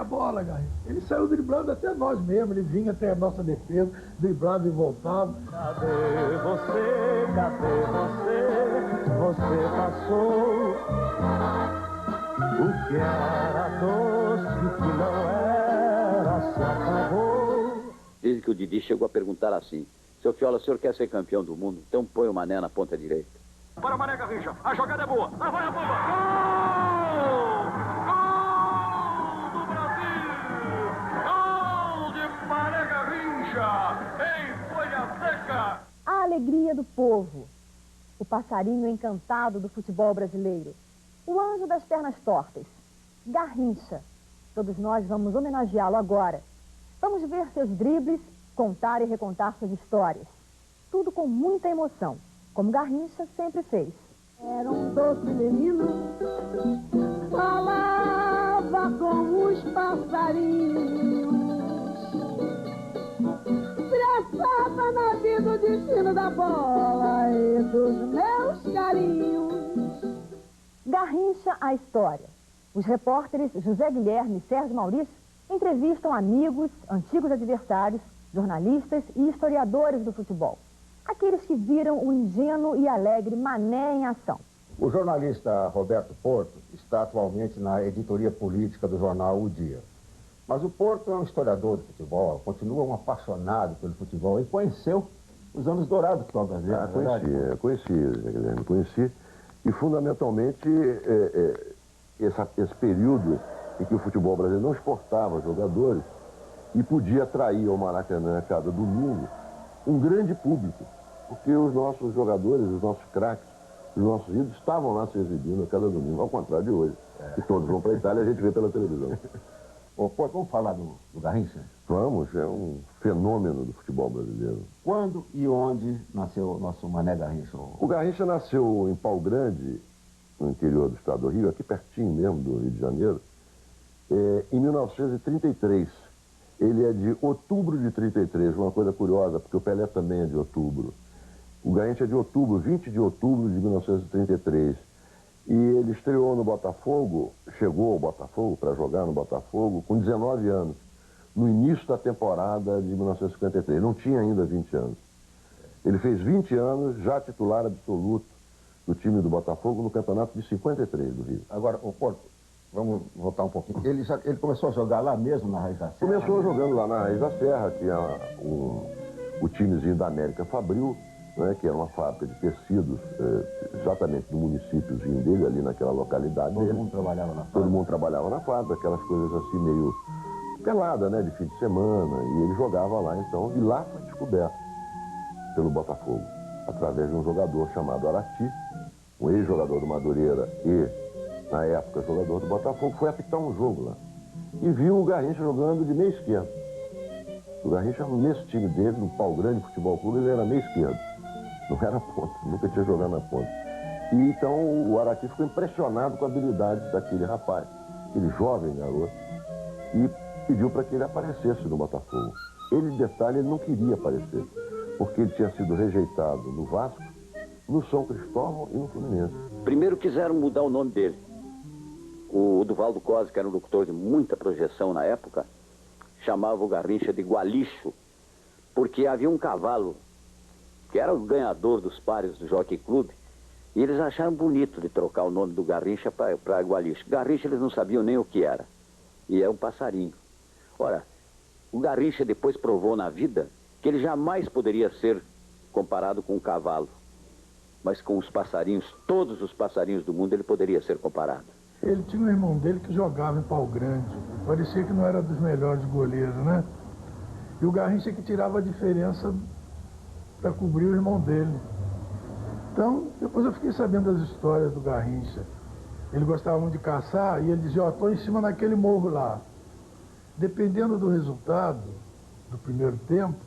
a bola, Garrincha. Ele saiu driblando até nós mesmos, ele vinha até a nossa defesa, driblava e voltava. Cadê você? Cadê você? Você passou. O que era doce, o que não era, se acabou. Diz que o Didi chegou a perguntar assim: seu Fiola, o senhor quer ser campeão do mundo? Então põe o Mané na ponta direita. Para o Mané Garrincha, a jogada é boa, lá vai a bomba! Gol! Gol do Brasil! Gol de Mané Garrincha, em folha seca! A alegria do povo, o passarinho encantado do futebol brasileiro, o anjo das pernas tortas, Garrincha. Todos nós vamos homenageá-lo agora. Vamos ver seus dribles, contar e recontar suas histórias. Tudo com muita emoção, como Garrincha sempre fez. Era um doce menino, falava com os passarinhos, expressava na vida o destino da bola e dos meus carinhos. Garrincha, a história. Os repórteres José Guilherme e Sérgio Maurício entrevistam amigos, antigos adversários, jornalistas e historiadores do futebol. Aqueles que viram o ingênuo e alegre Mané em ação. O jornalista Roberto Porto está atualmente na editoria política do jornal O Dia. Mas o Porto é um historiador de futebol, continua um apaixonado pelo futebol e conheceu os anos dourados do futebol brasileiro. Conheci. E, fundamentalmente, esse período em que o futebol brasileiro não exportava jogadores e podia atrair ao Maracanã a cada domingo um grande público, porque os nossos jogadores, os nossos craques, os nossos ídolos estavam lá se exibindo a cada domingo, ao contrário de hoje, que todos vão para a Itália e a gente vê pela televisão. Ô, Porto, vamos falar do Garrincha? Vamos, é um fenômeno do futebol brasileiro. Quando e onde nasceu o nosso Mané Garrincha? O Garrincha nasceu em Pau Grande, no interior do estado do Rio, aqui pertinho mesmo do Rio de Janeiro, em 1933. Ele é de outubro de 33, uma coisa curiosa, porque o Pelé também é de outubro. O Garrincha é de outubro, 20 de outubro de 1933. E ele estreou no Botafogo, chegou ao Botafogo para jogar no Botafogo com 19 anos, no início da temporada de 1953. Não tinha ainda 20 anos. Ele fez 20 anos, já titular absoluto do time do Botafogo no campeonato de 53 do Rio. Agora, o Porto, vamos voltar um pouquinho. Ele começou a jogar lá mesmo na Raiz da Serra? Começou jogando lá na Raiz da Serra, que é o timezinho da América Fabril, né, que era uma fábrica de tecidos, exatamente no municípiozinho dele, ali naquela localidade. Todo mundo trabalhava na fábrica? Todo mundo trabalhava na fábrica, aquelas coisas assim meio pelada, né, de fim de semana, e ele jogava lá então, e lá foi descoberto pelo Botafogo, através de um jogador chamado Arati, um ex-jogador do Madureira e, na época, jogador do Botafogo, foi apitar um jogo lá, e viu o Garrincha jogando de meio esquerdo. O Garrincha, nesse time dele, no Pau Grande Futebol Clube, ele era meio esquerdo. Não era ponta, nunca tinha jogado na ponta. E então o Arati ficou impressionado com a habilidade daquele rapaz, aquele jovem garoto, e pediu para que ele aparecesse no Botafogo. Ele, detalhe, ele não queria aparecer, porque ele tinha sido rejeitado no Vasco, no São Cristóvão e no Fluminense. Primeiro quiseram mudar o nome dele. O Duvaldo Cosi, que era um locutor de muita projeção na época, chamava o Garrincha de Gualicho, porque havia um cavalo que era o ganhador dos pares do Jockey Club, e eles acharam bonito de trocar o nome do Garrincha para Gualicho. Garrincha eles não sabiam nem o que era, e é um passarinho. Ora, o Garrincha depois provou na vida que ele jamais poderia ser comparado com um cavalo, mas com os passarinhos, todos os passarinhos do mundo, ele poderia ser comparado. Ele tinha um irmão dele que jogava em Pau Grande, parecia que não era dos melhores goleiros, né? E o Garrincha que tirava a diferença para cobrir o irmão dele. Então, depois eu fiquei sabendo das histórias do Garrincha. Ele gostava muito de caçar e ele dizia, ó, estou em cima naquele morro lá. Dependendo do resultado do primeiro tempo,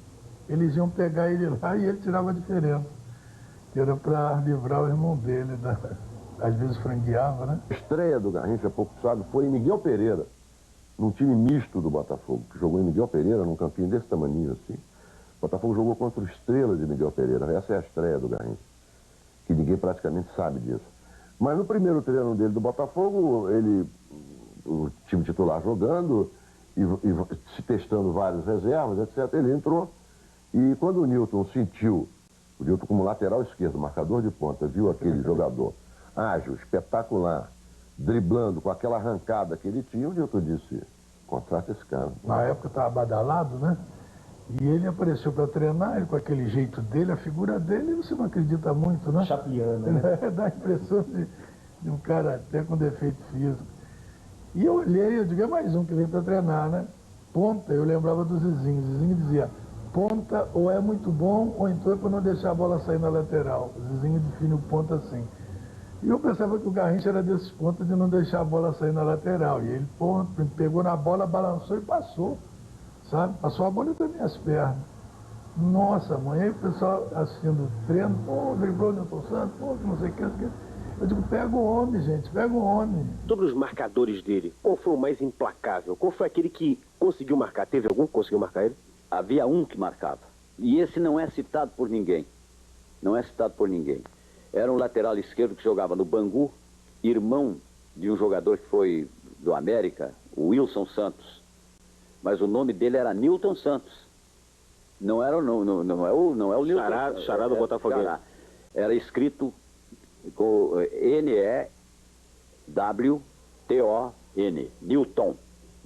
eles iam pegar ele lá e ele tirava a diferença. Que era para livrar o irmão dele, às vezes frangueava, né? A estreia do Garrincha, pouco sabe, foi em Miguel Pereira, num time misto do Botafogo, que jogou em Miguel Pereira, num campinho desse tamanho assim. O Botafogo jogou contra o Estrela de Miguel Pereira. Essa é a estreia do Garrincha, que ninguém praticamente sabe disso. Mas no primeiro treino dele do Botafogo, o time titular jogando, se testando várias reservas, etc., ele entrou. E quando o Newton sentiu, o Newton como lateral esquerdo, marcador de ponta, viu aquele jogador ágil, espetacular, driblando com aquela arrancada que ele tinha, o Newton disse, contrata esse cara. Na época estava badalado, né? E ele apareceu para treinar, ele com aquele jeito dele, a figura dele, você não acredita muito, né? Chapliana, né? Dá a impressão de um cara até com defeito físico. E eu olhei, eu digo, é mais um que veio para treinar, né? Ponta, eu lembrava do Zizinho. O Zizinho dizia, ponta ou é muito bom, ou então é para não deixar a bola sair na lateral. O Zizinho define o ponta assim. E eu pensava que o Garrincha era desses pontos de não deixar a bola sair na lateral. E ele, ponto, pegou na bola, balançou e passou. Sabe? Passou a bola entre minhas pernas. Nossa, mãe, aí o pessoal assistindo o treino, pô, driblou o Newton Santos, pô, que não sei o que. Eu digo, pega o homem, gente, pega o homem. Sobre os marcadores dele, qual foi o mais implacável? Qual foi aquele que conseguiu marcar? Teve algum que conseguiu marcar ele? Havia um que marcava. E esse não é citado por ninguém. Não é citado por ninguém. Era um lateral esquerdo que jogava no Bangu, irmão de um jogador que foi do América, o Wilson Santos. Mas o nome dele era Newton Santos. Não é o Newton. Chará do Botafoguense. Era escrito com N-E-W-T-O-N.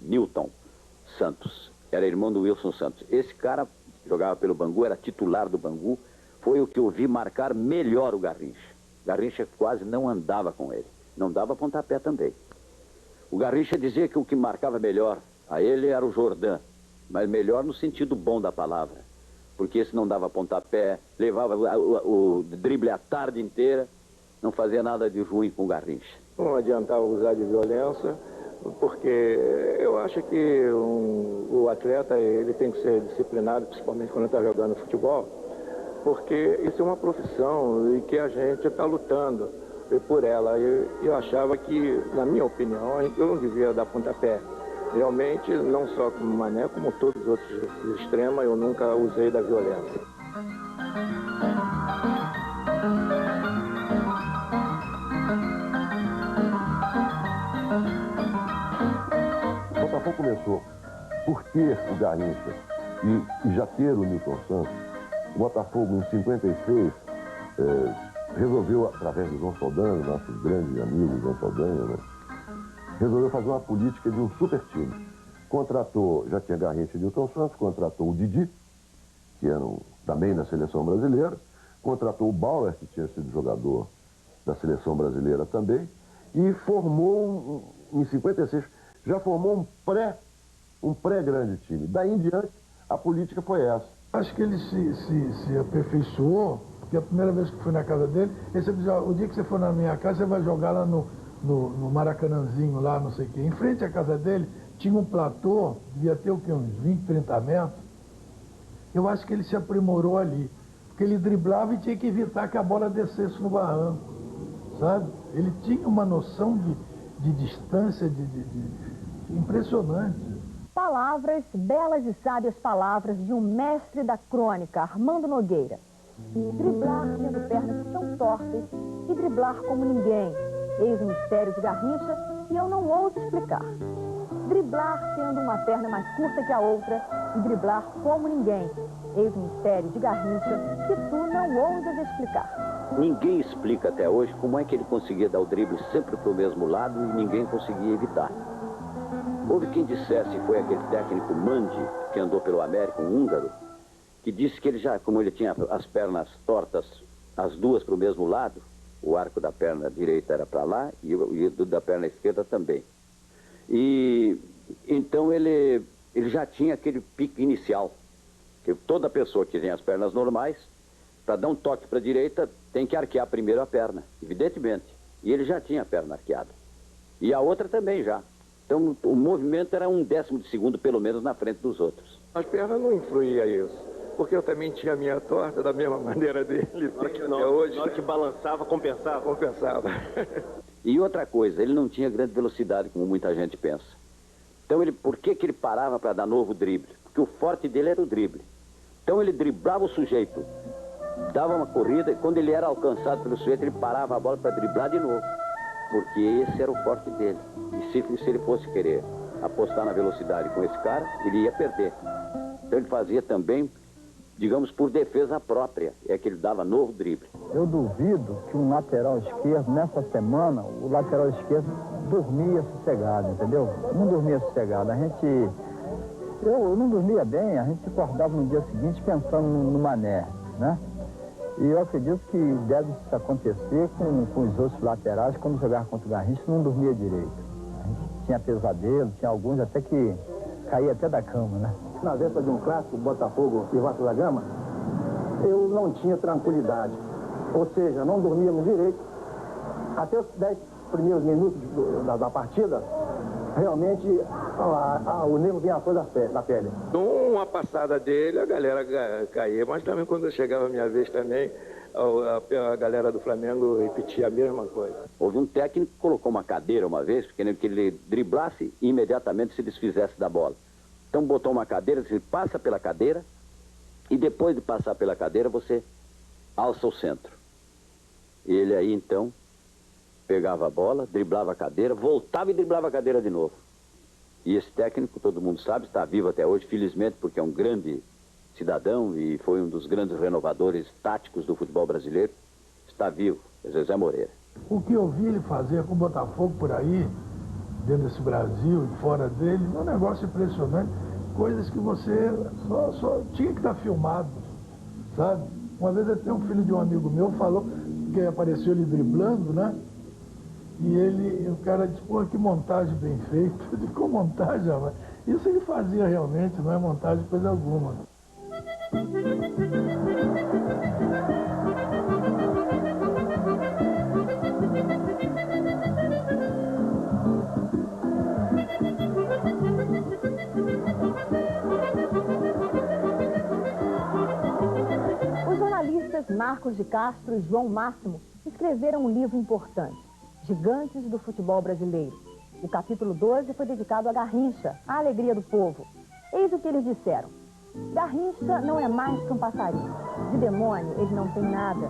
Newton Santos. Era irmão do Wilson Santos. Esse cara jogava pelo Bangu, era titular do Bangu. Foi o que eu vi marcar melhor o Garrincha. Garrincha quase não andava com ele. Não dava pontapé também. O Garrincha dizia que o que marcava melhor a ele era o Jordan. Mas melhor no sentido bom da palavra. Porque esse não dava pontapé, levava o drible a tarde inteira. Não fazia nada de ruim com o Garrincha. Não adiantava usar de violência, porque eu acho que o atleta ele tem que ser disciplinado, principalmente quando está jogando futebol, porque isso é uma profissão e que a gente está lutando por ela. Eu achava que, na minha opinião, eu não devia dar pontapé. Realmente, não só como Mané, como todos os outros extremos, eu nunca usei da violência. O Botafogo começou por ter o Garrincha e já ter o Newton Santos. O Botafogo, em 56, resolveu, através do João Saldanha, nosso grande amigo João Saldanha, né, resolveu fazer uma política de um super time. Contratou, já tinha Garrincha e Newton Santos, contratou o Didi, que era também da seleção brasileira, contratou o Bauer, que tinha sido jogador da seleção brasileira também, e formou, em 56, já formou um pré-grande time. Daí em diante, a política foi essa. Acho que ele se aperfeiçoou, porque a primeira vez que fui na casa dele, ele sempre dizia, o dia que você for na minha casa, você vai jogar lá no Maracanãzinho, lá, não sei o quê. Em frente à casa dele, tinha um platô, devia ter o quê, uns 20, 30 metros. Eu acho que ele se aprimorou ali, porque ele driblava e tinha que evitar que a bola descesse no barranco, sabe? Ele tinha uma noção de distância, impressionante. Palavras, belas e sábias palavras de um mestre da crônica, Armando Nogueira. Driblar tendo pernas tão tortas e driblar como ninguém. Eis o mistério de Garrincha e eu não ouso explicar. Driblar tendo uma perna mais curta que a outra e driblar como ninguém. Eis o mistério de Garrincha que tu não ousas explicar. Ninguém explica até hoje como é que ele conseguia dar o drible sempre para o mesmo lado e ninguém conseguia evitar. Houve quem dissesse, foi aquele técnico Mandi, que andou pelo América, um húngaro, que disse que ele já, como ele tinha as pernas tortas, as duas para o mesmo lado, o arco da perna direita era para lá e o da perna esquerda também. E então ele já tinha aquele pique inicial, que toda pessoa que tem as pernas normais, para dar um toque para a direita, tem que arquear primeiro a perna, evidentemente. E ele já tinha a perna arqueada. E a outra também já. Então o movimento era 1/10 de segundo, pelo menos, na frente dos outros. As pernas não influía isso, porque eu também tinha a minha torta da mesma maneira dele. Na hora que balançava, compensava? Compensava. E outra coisa, ele não tinha grande velocidade, como muita gente pensa. Então, por que ele parava para dar novo drible? Porque o forte dele era o drible. Então, ele driblava o sujeito, dava uma corrida, e quando ele era alcançado pelo sujeito, ele parava a bola para driblar de novo. Porque esse era o forte dele. E se ele fosse querer apostar na velocidade com esse cara, ele ia perder. Então ele fazia também, digamos, por defesa própria, é que ele dava novo drible. Eu duvido que um lateral esquerdo, nessa semana, o lateral esquerdo dormia sossegado, entendeu? Não dormia sossegado. Eu não dormia bem, a gente acordava no dia seguinte pensando no Mané, né? E eu acredito que deve isso acontecer com os outros laterais, quando jogava contra o Garrincha, não dormia direito. A gente tinha pesadelo, tinha alguns até que caía até da cama, né? Na véspera de um clássico, Botafogo e Vasco da Gama, eu não tinha tranquilidade. Ou seja, não dormíamos direito. Até os 10 primeiros minutos da partida, realmente o nervo vinha à flor da pele. Uma passada dele, a galera caía, mas também quando chegava a minha vez também, a galera do Flamengo repetia a mesma coisa. Houve um técnico que colocou uma cadeira uma vez, querendo que ele driblasse e imediatamente se desfizesse da bola. Então botou uma cadeira, você passa pela cadeira e depois de passar pela cadeira você alça o centro. Ele aí então pegava a bola, driblava a cadeira, voltava e driblava a cadeira de novo. E esse técnico, todo mundo sabe, está vivo até hoje, felizmente, porque é um grande cidadão e foi um dos grandes renovadores táticos do futebol brasileiro. Está vivo, é Zezé Moreira. O que eu vi ele fazer com o Botafogo por aí, dentro desse Brasil e fora dele, é um negócio impressionante. Coisas que você só tinha que estar filmado, sabe? Uma vez até um filho de um amigo meu falou que apareceu ele driblando, né? E o cara disse, pô, que montagem bem feita. Eu disse, com montagem, rapaz? Isso ele fazia realmente, não é montagem coisa alguma. Os jornalistas Marcos de Castro e João Máximo escreveram um livro importante, Gigantes do Futebol Brasileiro. O capítulo 12 foi dedicado a Garrincha, a alegria do povo. Eis o que eles disseram. Garrincha não é mais que um passarinho. De demônio ele não tem nada.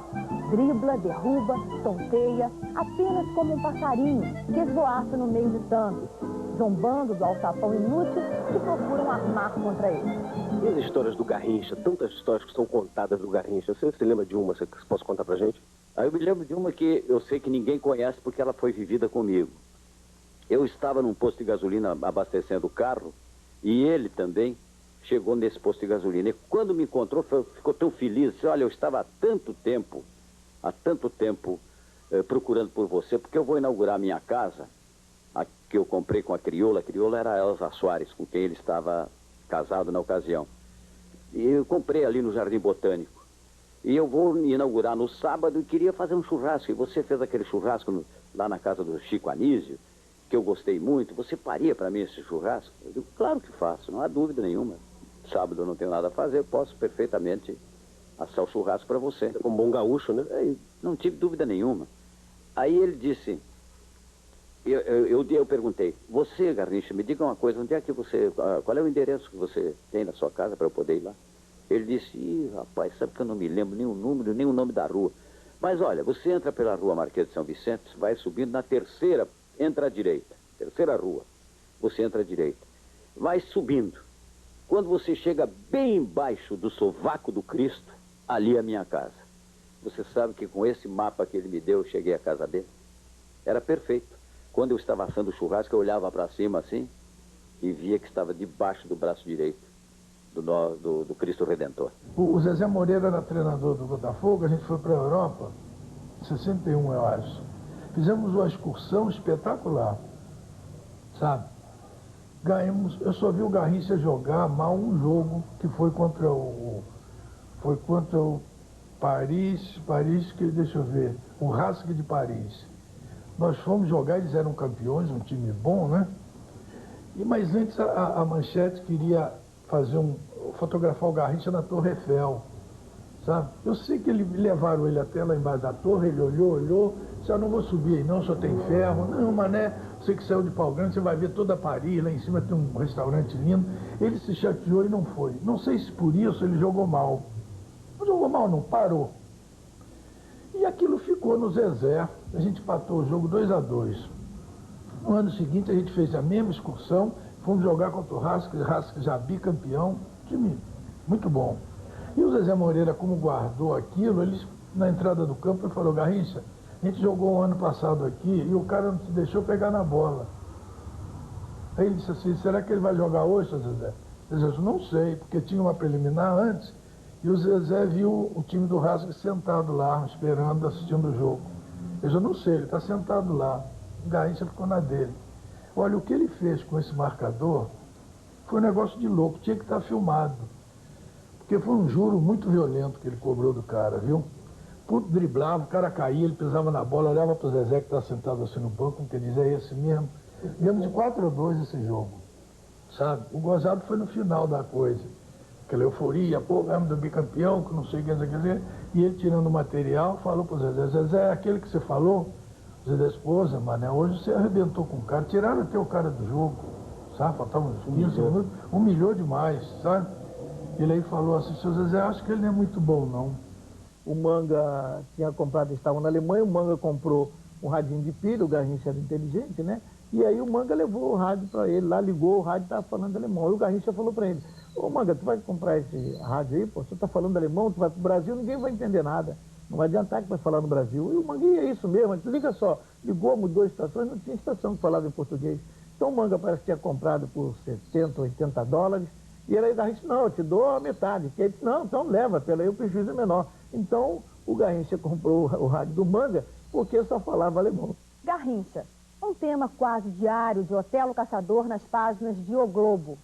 Dribla, derruba, tonteia, apenas como um passarinho que esvoaça no meio de tantos, zombando do alçapão inútil que procuram armar contra ele. E as histórias do Garrincha, tantas histórias que são contadas do Garrincha, você se lembra de uma que você possa contar pra gente? Eu me lembro de uma que eu sei que ninguém conhece porque ela foi vivida comigo. Eu estava num posto de gasolina abastecendo o carro e ele também chegou nesse posto de gasolina. E quando me encontrou, ficou tão feliz. Disse, olha, eu estava há tanto tempo procurando por você, porque eu vou inaugurar minha casa, a que eu comprei com a crioula. A crioula era a Elza Soares, com quem ele estava casado na ocasião. E eu comprei ali no Jardim Botânico. E eu vou inaugurar no sábado e queria fazer um churrasco. E você fez aquele churrasco lá na casa do Chico Anísio, que eu gostei muito. Você faria para mim esse churrasco? Eu digo, claro que faço, não há dúvida nenhuma. Sábado eu não tenho nada a fazer, eu posso perfeitamente assar o churrasco para você. Como bom gaúcho, né? Não tive dúvida nenhuma. Aí ele disse, eu perguntei, você, Garrincha, me diga uma coisa, onde é que você, qual é o endereço que você tem na sua casa para eu poder ir lá? Ele disse, rapaz, sabe que eu não me lembro nem o número, nem o nome da rua. Mas olha, você entra pela rua Marquês de São Vicente, vai subindo na terceira, entra à direita, terceira rua, você entra à direita. Vai subindo. Quando você chega bem embaixo do sovaco do Cristo, ali é a minha casa. Você sabe que com esse mapa que ele me deu, eu cheguei à casa dele. Era perfeito. Quando eu estava assando o churrasco, eu olhava para cima assim e via que estava debaixo do braço direito do Cristo Redentor. O Zezé Moreira era treinador do Botafogo, a gente foi para a Europa, em 61, eu acho. Fizemos uma excursão espetacular, sabe? Ganhamos, eu só vi o Garrincha jogar mal um jogo, que foi contra o Paris, que deixa eu ver, o Racing de Paris. Nós fomos jogar, eles eram campeões, um time bom, né? Mas antes a Manchete queria fotografar o Garrincha na Torre Eiffel, sabe? Eu sei que levaram ele até lá embaixo da torre, ele olhou, disse, eu não vou subir aí não, só tem ferro. Não, Mané, você que saiu de Pau Grande, você vai ver toda Paris, lá em cima tem um restaurante lindo. Ele se chateou e não foi. Não sei se por isso ele jogou mal. Não jogou mal não, parou. E aquilo ficou no Zezé, a gente empatou o jogo 2-2. No ano seguinte a gente fez a mesma excursão, Fomos jogar contra o Racing já bicampeão, time muito bom. E o Zezé Moreira, como guardou aquilo, eles, na entrada do campo, ele falou, Garrincha, a gente jogou um ano passado aqui e o cara não te deixou pegar na bola. Aí ele disse assim, será que ele vai jogar hoje, seu Zezé? Eu disse, não sei, porque tinha uma preliminar antes e o Zezé viu o time do Racing sentado lá, esperando, assistindo o jogo. Eu disse, não sei, ele está sentado lá. O Garrincha ficou na dele. Olha, o que ele fez com esse marcador foi um negócio de louco, tinha que estar filmado. Porque foi um juro muito violento que ele cobrou do cara, viu? Puto driblava, o cara caía, ele pisava na bola, olhava para o Zezé que estava sentado assim no banco, como que diz, é esse mesmo. Ganhamos de 4-2 esse jogo, sabe? O gozado foi no final da coisa. Aquela euforia, pô, ganhamos do bicampeão, que não sei o que quer dizer. E ele tirando o material, falou para o Zezé, Zezé, aquele que você falou, Zezé, esposa, mané, hoje você arrebentou com o cara, tiraram até o cara do jogo, sabe? Faltavam uns 15 minutos, humilhou demais, sabe? Ele aí falou assim, seu Zezé, acho que ele não é muito bom, não. O Manga tinha comprado, estavam na Alemanha, o Manga comprou um radinho de pilha, o Garrincha era inteligente, né? E aí o Manga levou o rádio para ele, lá ligou, o rádio estava falando alemão. Aí o Garrincha falou para ele, ô Manga, tu vai comprar esse rádio aí, pô, você está falando alemão, tu vai para o Brasil, ninguém vai entender nada. Não vai adiantar que vai falar no Brasil. E o Manga, é isso mesmo, liga só, ligou, mudou a estação, não tinha estação que falava em português. Então o Manga parece que tinha comprado por 70, 80 dólares, e aí o Garrincha, não, eu te dou a metade. E ele disse, não, então leva, pelo aí o prejuízo é menor. Então o Garrincha comprou o rádio do Manga, porque só falava alemão. Garrincha, um tema quase diário de Otelo Caçador nas páginas de O Globo.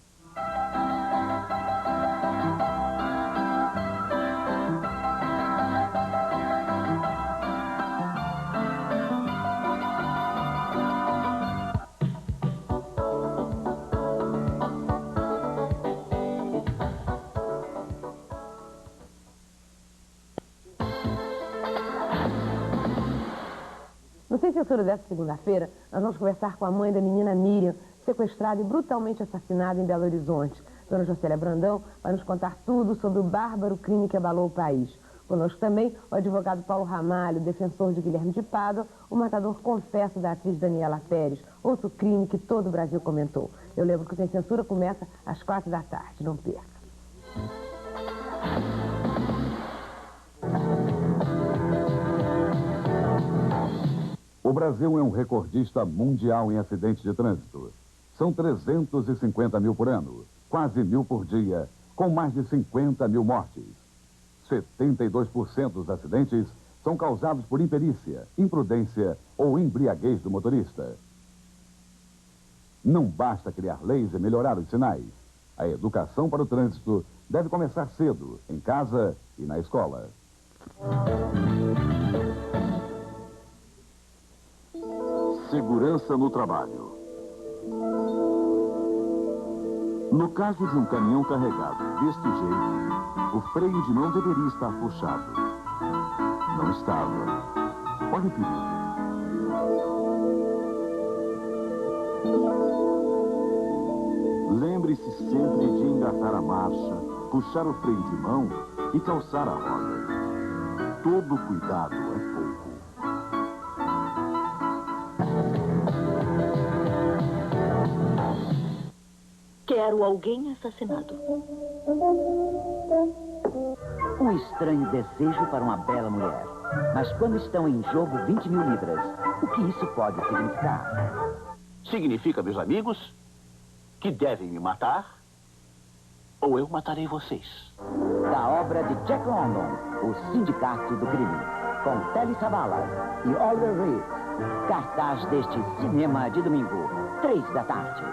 No Sem Censura dessa segunda-feira, nós vamos conversar com a mãe da menina Miriam, sequestrada e brutalmente assassinada em Belo Horizonte. Dona Jocélia Brandão vai nos contar tudo sobre o bárbaro crime que abalou o país. Conosco também o advogado Paulo Ramalho, defensor de Guilherme de Pádua, o matador confesso da atriz Daniela Pérez, outro crime que todo o Brasil comentou. Eu lembro que o Sem Censura começa às 4 da tarde, não perca. O Brasil é um recordista mundial em acidentes de trânsito. São 350 mil por ano, quase 1.000 por dia, com mais de 50 mil mortes. 72% dos acidentes são causados por imperícia, imprudência ou embriaguez do motorista. Não basta criar leis e melhorar os sinais. A educação para o trânsito deve começar cedo, em casa e na escola. Segurança no trabalho. No caso de um caminhão carregado deste jeito, o freio de mão deveria estar puxado. Não estava. Olha o perigo. Lembre-se sempre de engatar a marcha, puxar o freio de mão e calçar a roda. Todo cuidado é pouco. Quero alguém assassinado. Um estranho desejo para uma bela mulher. Mas quando estão em jogo 20 mil libras, o que isso pode significar? Significa, meus amigos, que devem me matar ou eu matarei vocês. Da obra de Jack London, O Sindicato do Crime, com Telly Savalas e Oliver Reed. Cartaz deste cinema de domingo, 3 da tarde.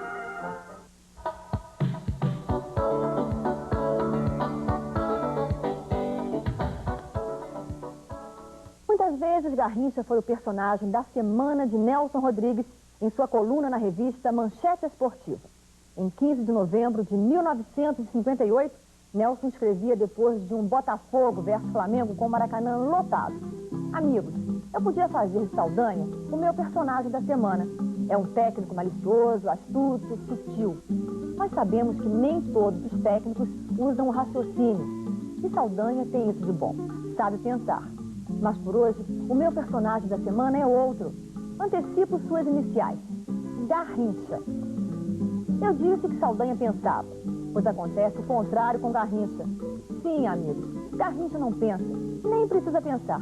Muitas vezes Garrincha foi o personagem da semana de Nelson Rodrigues em sua coluna na revista Manchete Esportiva. Em 15 de novembro de 1958, Nelson escrevia depois de um Botafogo versus Flamengo com o Maracanã lotado. Amigos, eu podia fazer de Saldanha o meu personagem da semana. É um técnico malicioso, astuto, sutil. Nós sabemos que nem todos os técnicos usam o raciocínio. E Saldanha tem isso de bom, sabe pensar. Mas por hoje, o meu personagem da semana é outro. Antecipo suas iniciais. Garrincha. Eu disse que Saldanha pensava, pois acontece o contrário com Garrincha. Sim, amigos, Garrincha não pensa, nem precisa pensar.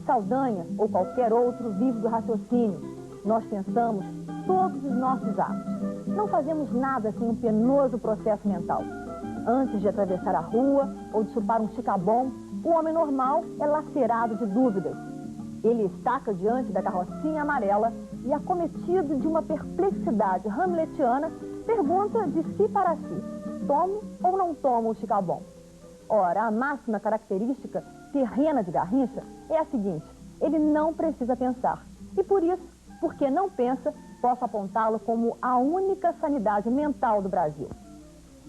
Saldanha, ou qualquer outro, vive do raciocínio. Nós pensamos todos os nossos atos. Não fazemos nada sem um penoso processo mental. Antes de atravessar a rua ou de chupar um chicabom, o homem normal é lacerado de dúvidas. Ele estaca diante da carrocinha amarela e, acometido de uma perplexidade hamletiana, pergunta de si para si: tomo ou não tomo o chicabom? Ora, a máxima característica terrena de Garrincha é a seguinte: ele não precisa pensar. E por isso, porque não pensa, posso apontá-lo como a única sanidade mental do Brasil.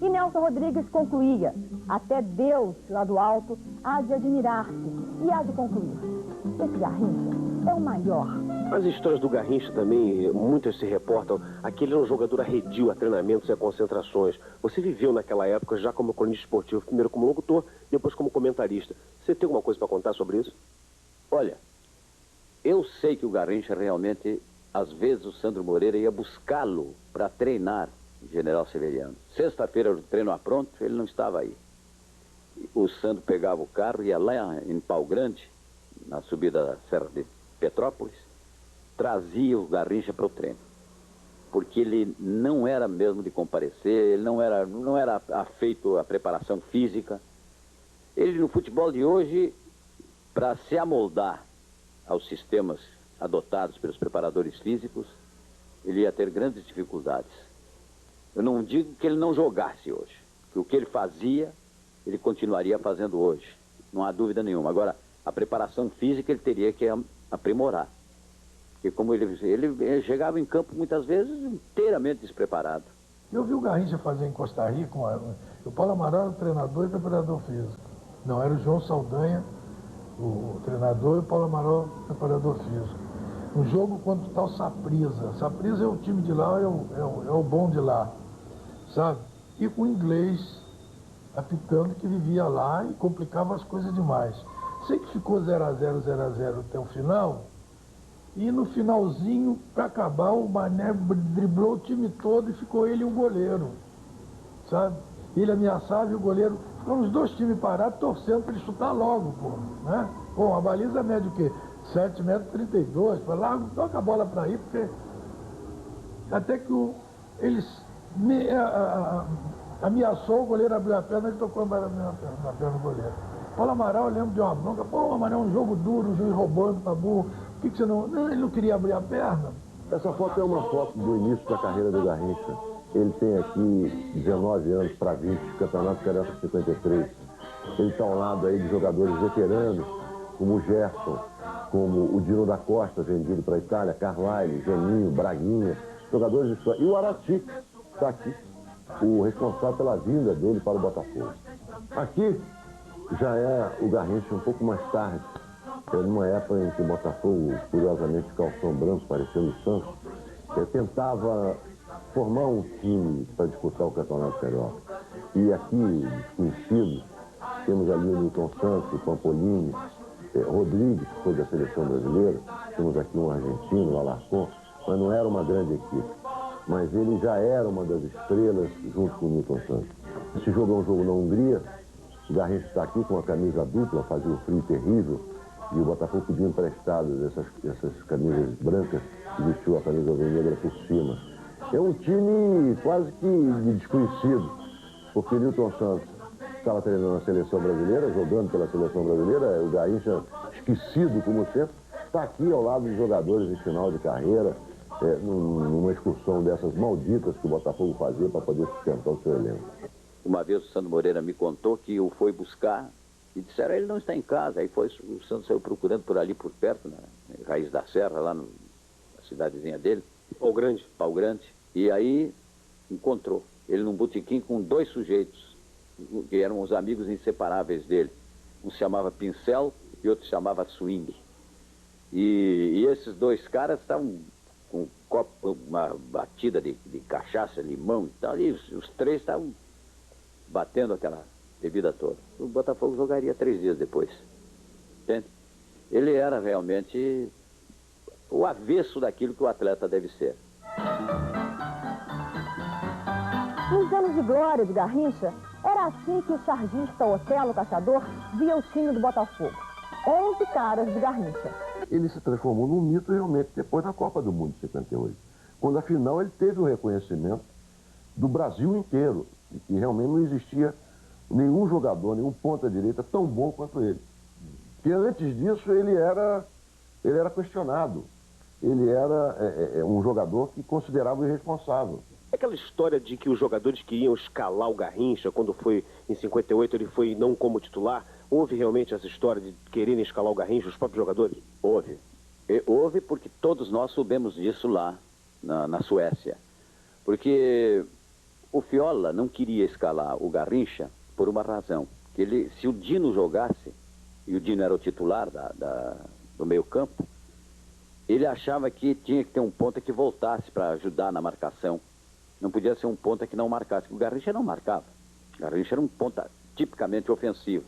E Nelson Rodrigues concluía: até Deus, lá do alto, há de admirar-se e há de concluir: esse Garrincha é o maior. As histórias do Garrincha também, muitas se reportam. Aquele era um jogador arredio a treinamentos e a concentrações. Você viveu naquela época já como cronista esportivo, primeiro como locutor, depois como comentarista. Você tem alguma coisa para contar sobre isso? Olha, eu sei que o Garrincha realmente, às vezes o Sandro Moreira ia buscá-lo para treinar o General Severiano. Sexta-feira, o treino a pronto, ele não estava aí. O Sandro pegava o carro, ia lá em Pau Grande, na subida da Serra de Petrópolis, trazia o Garrincha para o treino. Porque ele não era mesmo de comparecer, ele não era afeito à preparação física. Ele, no futebol de hoje, para se amoldar aos sistemas adotados pelos preparadores físicos, ele ia ter grandes dificuldades. Eu não digo que ele não jogasse hoje, que o que ele fazia, ele continuaria fazendo hoje, não há dúvida nenhuma. Agora, a preparação física ele teria que aprimorar, porque como ele chegava em campo muitas vezes inteiramente despreparado. Eu vi o Garrincha fazer em Costa Rica, o Paulo Amaral era o treinador e preparador físico. Não, era o João Saldanha, o treinador, e o Paulo Amaral, o preparador físico. Um jogo contra o tal Saprissa. Saprissa é o time de lá, é o bom de lá, sabe? E com o inglês apitando, que vivia lá e complicava as coisas demais. Sei que ficou 0-0, 0-0 até o final, e no finalzinho, para acabar, o Mané driblou o time todo e ficou ele e o goleiro, sabe? Ele ameaçava e o goleiro, ficamos os dois times parados torcendo para ele chutar logo, pô, né? Bom, a baliza mede o quê? 7,32 m, foi largo, toca a bola para aí, porque até que eles ameaçou, o goleiro abriu a perna e tocou na perna do goleiro. Paulo Amaral, eu lembro de uma bronca: pô, Amaral, é um jogo duro, o juiz roubando pra burro, por que você não... Não, ele não queria abrir a perna. Essa foto é uma foto do início da carreira do Garrincha. Ele tem aqui 19 anos para 20, Campeonato Carioca 53. Ele está ao lado aí de jogadores veteranos, como o Gerson, como o Dino da Costa, vendido para a Itália, Carlyle, Geninho, Braguinha, jogadores de história. E o Arati está aqui, o responsável pela vinda dele para o Botafogo. Aqui já é o Garrincha um pouco mais tarde, numa época em que o Botafogo, curiosamente, calção branco, parecendo o Santos, tentava formar um time para disputar o Campeonato Carioca. E aqui, desconhecidos, temos ali o Newton Santos, o Pampolini, Rodrigues, que foi da seleção brasileira, temos aqui um argentino, o Alarcón, mas não era uma grande equipe. Mas ele já era uma das estrelas junto com o Newton Santos. Esse jogo é um jogo na Hungria. O Garrincha está aqui com a camisa dupla, fazia um frio terrível, e o Botafogo pediu emprestado essas camisas brancas e vestiu a camisa vermelha por cima. É um time quase que de desconhecido, porque o Newton Santos estava treinando a seleção brasileira, jogando pela seleção brasileira, o Garrincha, esquecido como sempre, está aqui ao lado de jogadores de final de carreira, numa excursão dessas malditas que o Botafogo fazia para poder sustentar o seu elenco. Uma vez o Sandro Moreira me contou que o foi buscar e disseram: ele não está em casa. Aí o Sandro saiu procurando por ali, por perto, na Raiz da Serra, lá na cidadezinha dele. Pau Grande. Pau Grande. E aí encontrou ele num botequim com dois sujeitos, que eram os amigos inseparáveis dele. Um se chamava Pincel e outro se chamava Swing. E esses dois caras estavam com um copo, uma batida de cachaça, limão e tal, e os três estavam batendo aquela bebida toda. O Botafogo jogaria 3 dias depois. Entende? Ele era realmente o avesso daquilo que o atleta deve ser. Nos anos de glória de Garrincha, era assim que o chargista Otelo Caçador via o time do Botafogo. 11 caras de Garrincha. Ele se transformou num mito realmente depois da Copa do Mundo de 58. Quando, afinal, ele teve o reconhecimento do Brasil inteiro, de que realmente não existia nenhum jogador, nenhum ponta-direita tão bom quanto ele. Porque antes disso ele era questionado. Ele era um jogador que considerava irresponsável. Aquela história de que os jogadores queriam escalar o Garrincha, quando foi em 58 ele foi não como titular, houve realmente essa história de quererem escalar o Garrincha, os próprios jogadores? Houve. Houve porque todos nós soubemos disso lá na Suécia. Porque o Fiola não queria escalar o Garrincha por uma razão. Que se o Dino jogasse, e o Dino era o titular do meio campo, ele achava que tinha que ter um ponta que voltasse para ajudar na marcação. Não podia ser um ponta que não marcasse, porque o Garrincha não marcava. O Garrincha era um ponta tipicamente ofensivo.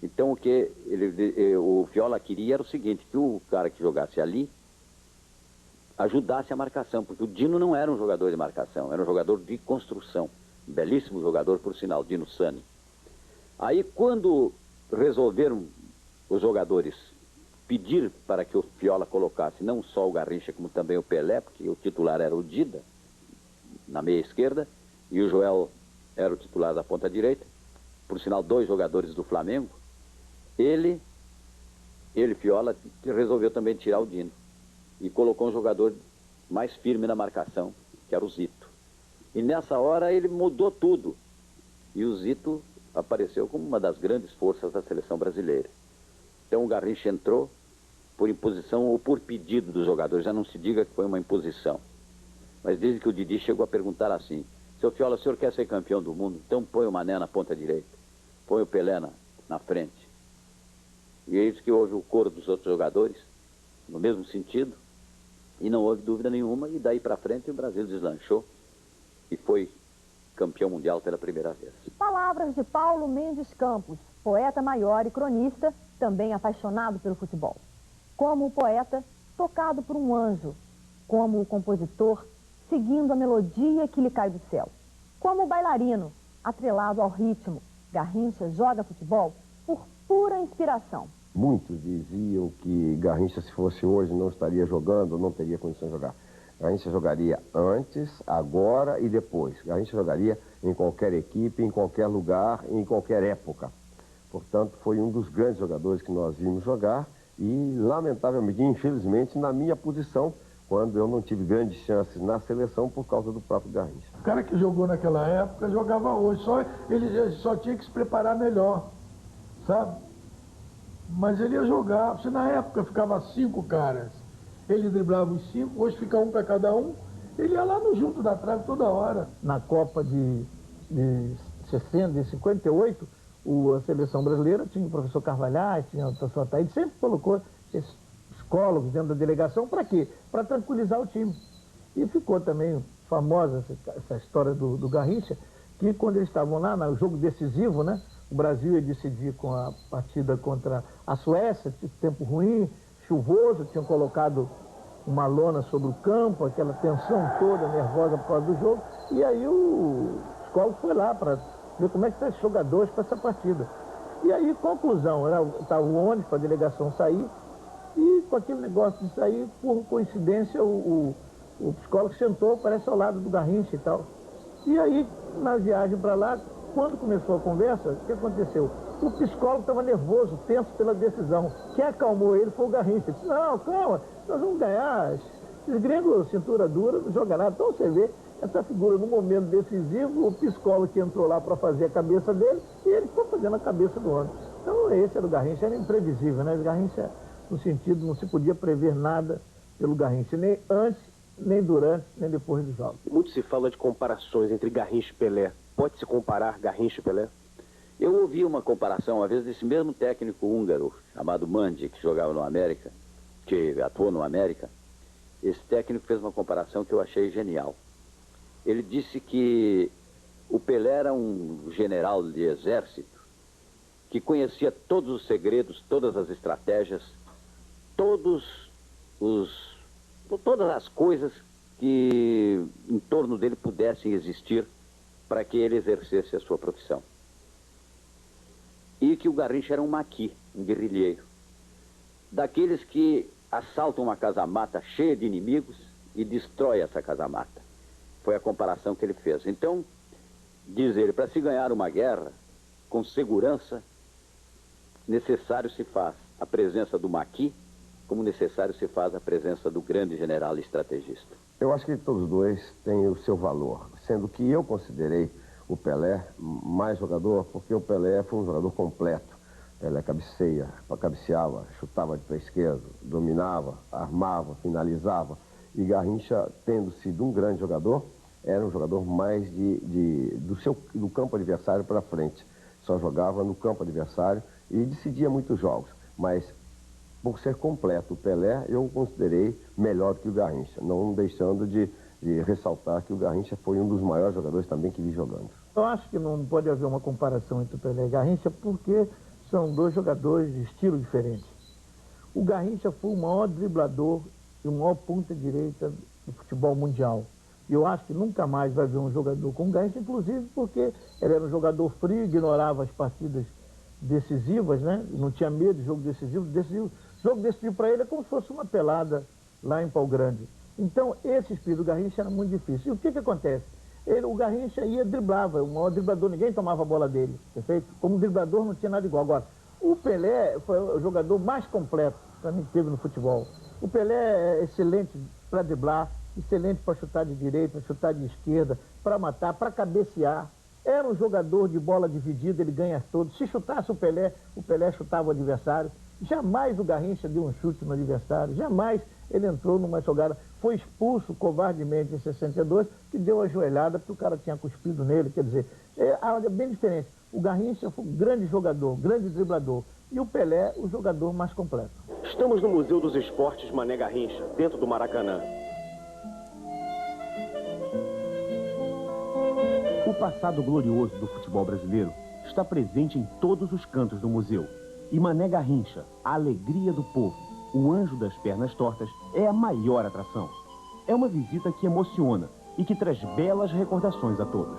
Então o Fiola queria era o seguinte, que o cara que jogasse ali ajudasse a marcação, porque o Dino não era um jogador de marcação, era um jogador de construção. Um belíssimo jogador, por sinal, Dino Sani. Aí quando resolveram os jogadores pedir para que o Fiola colocasse não só o Garrincha, como também o Pelé, porque o titular era o Dida, na meia esquerda, e o Joel era o titular da ponta direita, por sinal 2 jogadores do Flamengo, ele Fiola, resolveu também tirar o Dino e colocou um jogador mais firme na marcação, que era o Zito. E nessa hora ele mudou tudo, e o Zito apareceu como uma das grandes forças da seleção brasileira. Então o Garrincha entrou por imposição ou por pedido dos jogadores, já não se diga que foi uma imposição. Mas desde que o Didi chegou a perguntar assim, seu Fiola, o senhor quer ser campeão do mundo? Então põe o Mané na ponta direita, põe o Pelé na frente. E é isso que houve o coro dos outros jogadores, no mesmo sentido, e não houve dúvida nenhuma, e daí para frente o Brasil deslanchou e foi campeão mundial pela primeira vez. Palavras de Paulo Mendes Campos, poeta maior e cronista, também apaixonado pelo futebol. Como o poeta, tocado por um anjo. Como o compositor, seguindo a melodia que lhe cai do céu. Como o bailarino, atrelado ao ritmo. Garrincha joga futebol por pura inspiração. Muitos diziam que Garrincha, se fosse hoje, não estaria jogando, não teria condições de jogar. Garrincha jogaria antes, agora e depois. Garrincha jogaria em qualquer equipe, em qualquer lugar, em qualquer época. Portanto, foi um dos grandes jogadores que nós vimos jogar e, lamentavelmente, infelizmente, na minha posição, quando eu não tive grandes chances na seleção por causa do próprio Garrincha. O cara que jogou naquela época jogava hoje, ele só tinha que se preparar melhor, sabe? Mas ele ia jogar, se na época ficava 5 caras, ele driblava os 5, hoje fica um para cada um, ele ia lá no junto da trave toda hora. Na Copa de 58, a seleção brasileira tinha o professor Carvalhais, tinha o professor Ataíde, sempre colocou esses psicólogos dentro da delegação, para quê? Para tranquilizar o time. E ficou também famosa essa história do Garrincha, que quando eles estavam lá no jogo decisivo, né, o Brasil ia decidir com a partida contra a Suécia, tempo ruim, chuvoso, tinham colocado uma lona sobre o campo, aquela tensão toda, nervosa por causa do jogo, e aí o psicólogo foi lá para ver como é que estão esses jogadores para essa partida. E aí, conclusão, estava o ônibus para a delegação sair, e com aquele negócio de sair, por coincidência, o psicólogo sentou, parece ao lado do Garrincha e tal. E aí, na viagem para lá, quando começou a conversa, o que aconteceu? O psicólogo estava nervoso, tenso pela decisão. Quem acalmou ele foi o Garrincha. Ele disse, não, calma, nós vamos ganhar. Esses gringos, cintura dura, não jogam nada. Então você vê essa figura no momento decisivo, o psicólogo que entrou lá para fazer a cabeça dele, e ele ficou fazendo a cabeça do homem. Então esse era o Garrincha, era imprevisível, né? O Garrincha, no sentido, não se podia prever nada pelo Garrincha, nem antes, nem durante, nem depois dos jogos. Muito se fala de comparações entre Garrincha e Pelé. Pode-se comparar Garrincha e Pelé? Eu ouvi uma comparação, uma vez, desse mesmo técnico húngaro, chamado Mandi, que jogava no América, que atuou no América. Esse técnico fez uma comparação que eu achei genial. Ele disse que o Pelé era um general de exército que conhecia todos os segredos, todas as estratégias, todas as coisas que em torno dele pudessem existir para que ele exercesse a sua profissão. E que o Garrincha era um maqui, um guerrilheiro, daqueles que assaltam uma casa-mata cheia de inimigos e destrói essa casa-mata. Foi a comparação que ele fez. Então, diz ele, para se ganhar uma guerra, com segurança, necessário se faz a presença do maqui, como necessário se faz a presença do grande general estrategista. Eu acho que todos dois têm o seu valor, sendo que eu considerei o Pelé mais jogador, porque o Pelé foi um jogador completo. Pelé cabeceava, chutava de pé esquerdo, dominava, armava, finalizava. E Garrincha, tendo sido um grande jogador, era um jogador mais do campo adversário para frente. Só jogava no campo adversário e decidia muitos jogos. Mas, por ser completo o Pelé, eu considerei melhor do que o Garrincha, não deixando de ressaltar que o Garrincha foi um dos maiores jogadores também que vi jogando. Eu acho que não pode haver uma comparação entre o Pelé e Garrincha, porque são dois jogadores de estilo diferentes. O Garrincha foi o maior driblador e o maior ponta-direita do futebol mundial. E eu acho que nunca mais vai haver um jogador como o Garrincha, inclusive porque ele era um jogador frio, ignorava as partidas decisivas, né? Não tinha medo de jogo decisivo. Jogo decisivo para ele é como se fosse uma pelada lá em Pau Grande. Então, esse espírito do Garrincha era muito difícil. E o que acontece? O Garrincha ia, driblava, o maior driblador, ninguém tomava a bola dele, perfeito? Como driblador não tinha nada igual. Agora, o Pelé foi o jogador mais completo para mim que teve no futebol. O Pelé é excelente para driblar, excelente para chutar de direita, chutar de esquerda, para matar, para cabecear. Era um jogador de bola dividida, ele ganha todos. Se chutasse o Pelé chutava o adversário. Jamais o Garrincha deu um chute no adversário, jamais ele entrou numa jogada. Foi expulso covardemente em 62, que deu a joelhada porque o cara tinha cuspido nele. Quer dizer, é bem diferente. O Garrincha foi um grande jogador, grande driblador. E o Pelé, o jogador mais completo. Estamos no Museu dos Esportes Mané Garrincha, dentro do Maracanã. O passado glorioso do futebol brasileiro está presente em todos os cantos do museu. E Mané Garrincha, a alegria do povo, o anjo das pernas tortas, é a maior atração. É uma visita que emociona e que traz belas recordações a todos.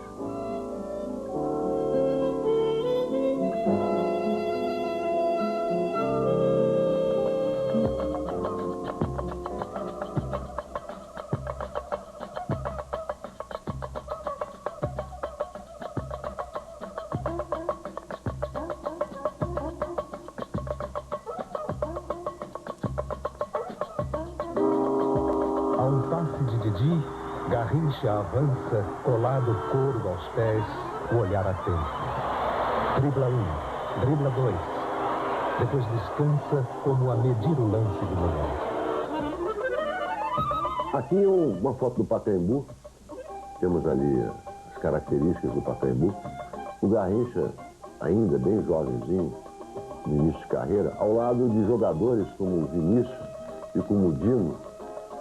Garrincha avança, colado o couro aos pés, o olhar atento. Dribla 1, dribla 2. Depois descansa como a medir o lance do momento. Aqui uma foto do Pacaembu. Temos ali as características do Pacaembu. O Garrincha, ainda bem jovenzinho, no início de carreira, ao lado de jogadores como o Vinícius e como o Dino,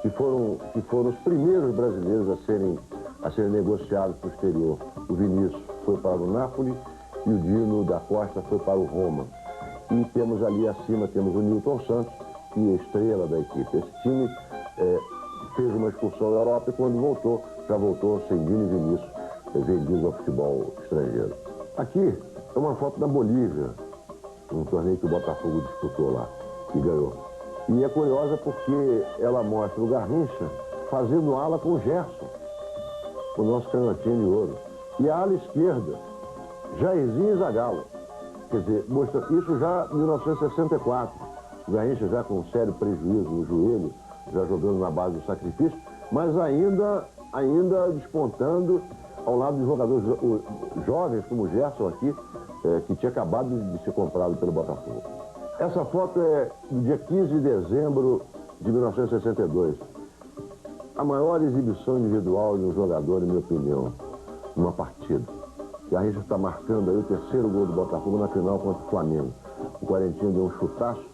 que foram os primeiros brasileiros a serem negociados para o exterior. O Vinícius foi para o Napoli e o Dino da Costa foi para o Roma. E temos ali acima, temos o Nilton Santos, que é a estrela da equipe. Esse time fez uma excursão à Europa e quando voltou, já voltou sem Dino e Vinícius vendidos ao futebol estrangeiro. Aqui é uma foto da Bolívia, um torneio que o Botafogo disputou lá e ganhou. E é curiosa porque ela mostra o Garrincha fazendo ala com o Gerson, o nosso canhotinho de ouro. E a ala esquerda, Jairzinho e Zagallo. Quer dizer, mostra isso já em 1964. O Garrincha já com um sério prejuízo no joelho, já jogando na base do sacrifício, mas ainda despontando ao lado de jogadores jovens como o Gerson aqui, que tinha acabado de ser comprado pelo Botafogo. Essa foto é do dia 15 de dezembro de 1962. A maior exibição individual de um jogador, em minha opinião, numa partida. Garrincha está marcando aí o terceiro gol do Botafogo na final contra o Flamengo. O Quarentinho deu um chutaço,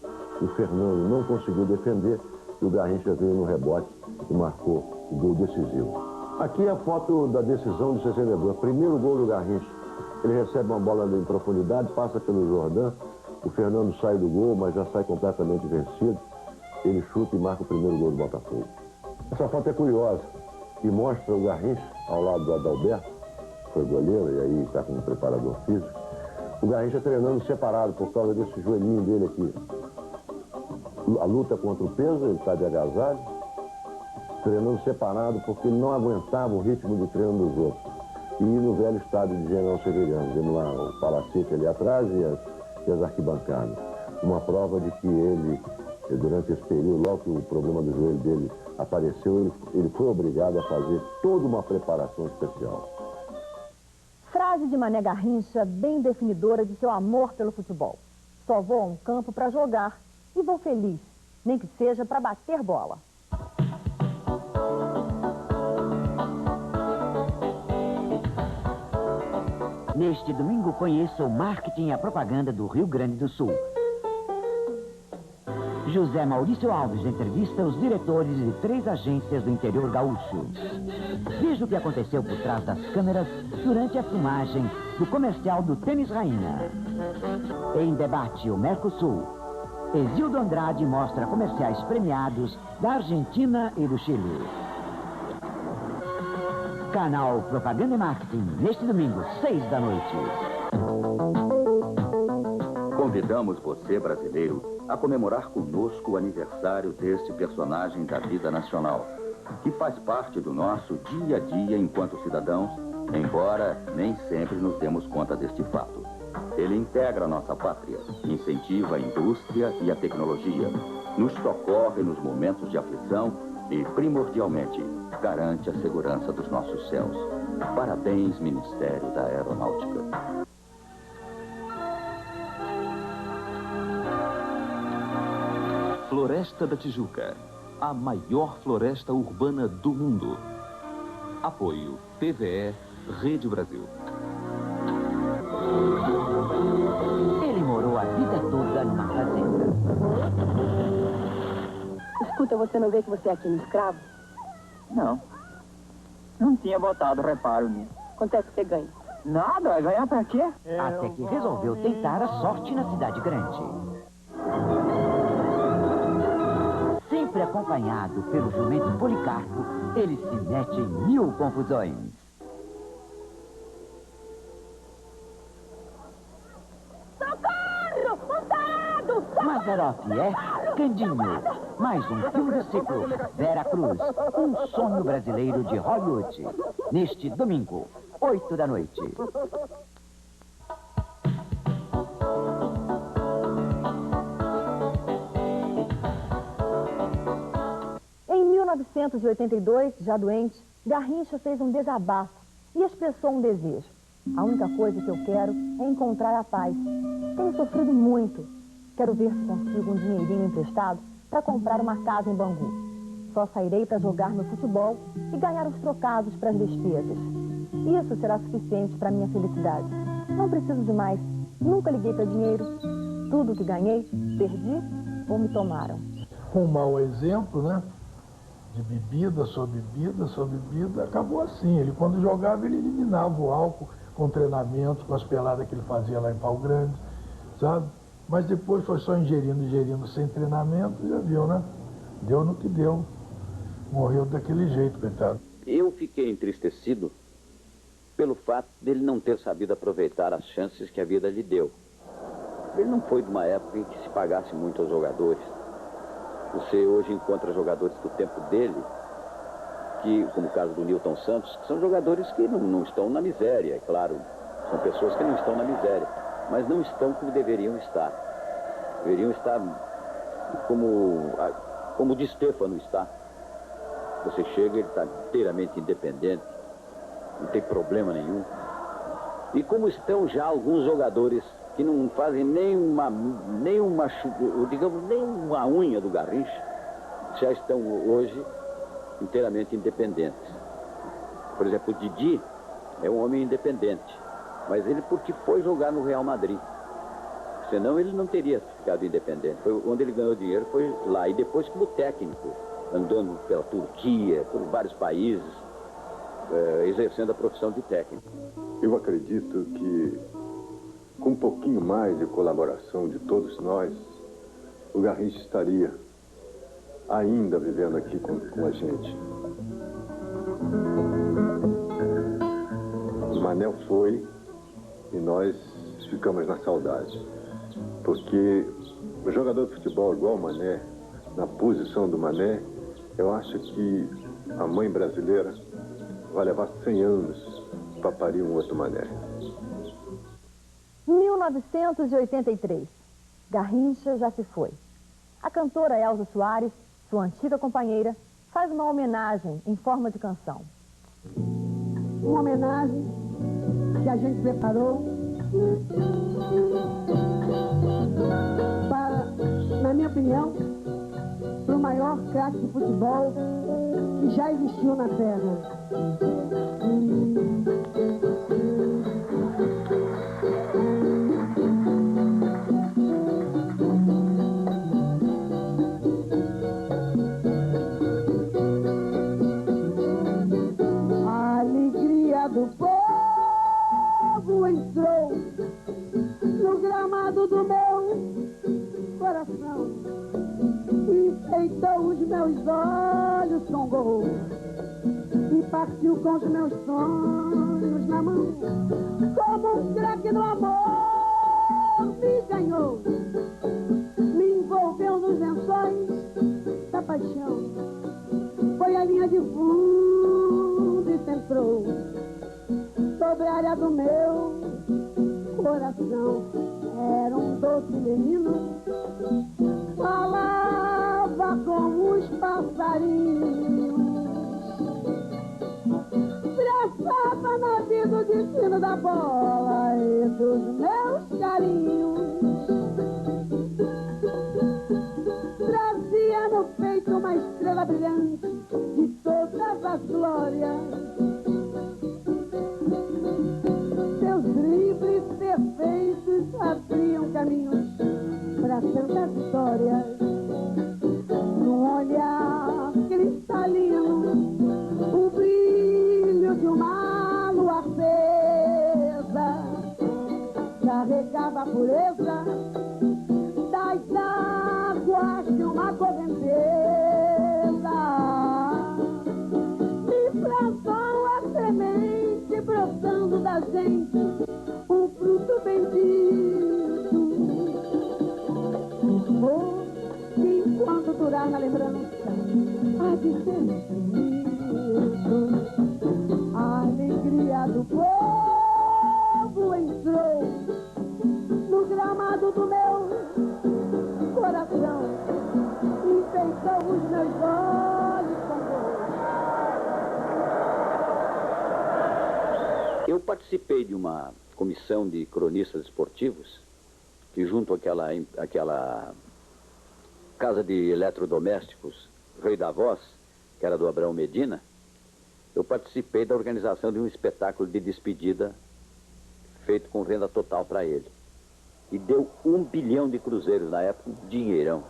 o Fernando não conseguiu defender e o Garrincha veio no rebote e marcou o gol decisivo. Aqui é a foto da decisão de 62, primeiro gol do Garrincha. Ele recebe uma bola em profundidade, passa pelo Jordan. O Fernando sai do gol, mas já sai completamente vencido. Ele chuta e marca o primeiro gol do Botafogo. Essa foto é curiosa e mostra o Garrincha ao lado do Adalberto, foi goleiro, e aí está como preparador físico, o Garrincha treinando separado por causa desse joelhinho dele aqui. A luta contra o peso, ele está de agasalho, treinando separado porque ele não aguentava o ritmo de treino dos outros. E no velho estádio de General Severiano, vendo lá o palacete ali atrás e as arquibancadas. Uma prova de que ele, durante esse período, logo que o problema do joelho dele apareceu, ele foi obrigado a fazer toda uma preparação especial. Frase de Mané Garrincha bem definidora de seu amor pelo futebol. Só vou a um campo para jogar e vou feliz, nem que seja para bater bola. Neste domingo conheça o marketing e a propaganda do Rio Grande do Sul. José Maurício Alves entrevista os diretores de 3 agências do interior gaúcho. Veja o que aconteceu por trás das câmeras durante a filmagem do comercial do Tênis Rainha. Em debate, o Mercosul. Exildo Andrade mostra comerciais premiados da Argentina e do Chile. Canal Propaganda e Marketing, neste domingo, 6 da noite. Convidamos você, brasileiro, a comemorar conosco o aniversário deste personagem da vida nacional, que faz parte do nosso dia a dia enquanto cidadãos, embora nem sempre nos demos conta deste fato. Ele integra a nossa pátria, incentiva a indústria e a tecnologia, nos socorre nos momentos de aflição e, primordialmente, garante a segurança dos nossos céus. Parabéns, Ministério da Aeronáutica. Floresta da Tijuca, a maior floresta urbana do mundo. Apoio TVE, Rede Brasil. Ele morou a vida toda numa fazenda. Escuta, você não vê que você é aqui no escravo? Não. Não tinha botado reparo nisso. Quanto é que você ganha? Nada, vai ganhar pra quê? Até que resolveu tentar a sorte na cidade grande. Sempre acompanhado pelo jumento Policarpo, ele se mete em 1000 confusões. Socorro! Um tarado! Mazzaropi é Candinho, mais um filme do ciclo Vera Cruz, um sonho brasileiro de Hollywood. Neste domingo, 8 da noite. Em 1982, já doente, Garrincha fez um desabafo e expressou um desejo. A única coisa que eu quero é encontrar a paz. Tenho sofrido muito. Quero ver se consigo um dinheirinho emprestado para comprar uma casa em Bangu. Só sairei para jogar no futebol e ganhar os trocados para as despesas. Isso será suficiente para minha felicidade. Não preciso de mais. Nunca liguei para dinheiro. Tudo que ganhei, perdi ou me tomaram. Um mau exemplo, né? De bebida, só bebida, só bebida, acabou assim. Ele, quando jogava, ele eliminava o álcool com treinamento, com as peladas que ele fazia lá em Pau Grande, sabe? Mas depois foi só ingerindo, sem treinamento, já viu, né? Deu no que deu. Morreu daquele jeito, coitado. Eu fiquei entristecido pelo fato dele não ter sabido aproveitar as chances que a vida lhe deu. Ele não foi de uma época em que se pagasse muito aos jogadores. Você hoje encontra jogadores do tempo dele, que, como o caso do Nilton Santos, que são jogadores que não estão na miséria, é claro. São pessoas que não estão na miséria, mas não estão como deveriam estar. Deveriam estar como o Di Stefano está. Você chega, ele está inteiramente independente, não tem problema nenhum. E como estão já alguns jogadores que não fazem nenhuma unha do Garrincha, já estão hoje inteiramente independentes. Por exemplo, o Didi é um homem independente, mas ele porque foi jogar no Real Madrid. Senão ele não teria ficado independente. Foi onde ele ganhou dinheiro, foi lá. E depois como técnico, andando pela Turquia, por vários países, exercendo a profissão de técnico. Eu acredito que, com um pouquinho mais de colaboração de todos nós, o Garrincha estaria ainda vivendo aqui com a gente. Manel foi e nós ficamos na saudade. Porque o jogador de futebol igual o Mané, na posição do Mané, eu acho que a mãe brasileira vai levar 100 anos para parir um outro Mané. 1983. Garrincha já se foi. A cantora Elza Soares, sua antiga companheira, faz uma homenagem em forma de canção. Uma homenagem que a gente preparou para, na minha opinião, para o maior craque de futebol que já existiu na Terra. A alegria do povo entrou no gramado do meu coração, enfeitou os meus olhos com gol e partiu com os meus sonhos na mão. Como um craque do amor me ganhou, me envolveu nos lençóis da paixão. Foi a linha de fundo e centrou sobre a área do meu coração. Era um doce menino, falava com os passarinhos, traçava na vida o destino da bola e dos meus carinhos. Trazia no peito uma estrela brilhante de todas as glórias. Seus dribles perfeitos abriam caminhos para tantas histórias. Num olhar cristalino, o brilho de uma lua acesa carregava a pureza das águas de uma correnteza. Me plantou a semente brotando da gente, um fruto bendito. Oh, que enquanto durar na lembrança, há de ser infinito. A alegria do povo entrou no gramado do meu coração, enfeitou os meus olhos com dor. Eu participei de uma comissão de cronistas esportivos que, junto àquela casa de eletrodomésticos Rei da Voz, que era do Abrão Medina, eu participei da organização de um espetáculo de despedida feito com venda total para ele. E deu 1 bilhão de cruzeiros na época, um dinheirão,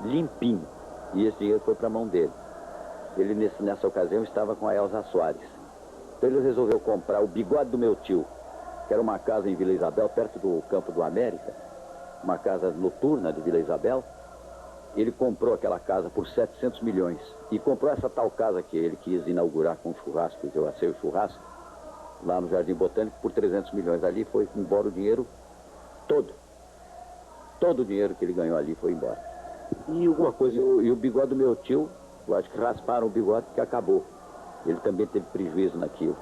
limpinho. E esse dinheiro foi para a mão dele. Ele, nessa ocasião, estava com a Elza Soares. Então ele resolveu comprar o Bigode do Meu Tio, que era uma casa em Vila Isabel, perto do Campo do América, uma casa noturna de Vila Isabel. Ele comprou aquela casa por 700 milhões. E comprou essa tal casa que ele quis inaugurar com churrasco, eu assei o churrasco, lá no Jardim Botânico, por 300 milhões. Ali foi embora o dinheiro todo. Todo o dinheiro que ele ganhou ali foi embora. E alguma coisa... E o Bigode do Meu Tio, eu acho que rasparam o bigode que acabou. Ele também teve prejuízo naquilo.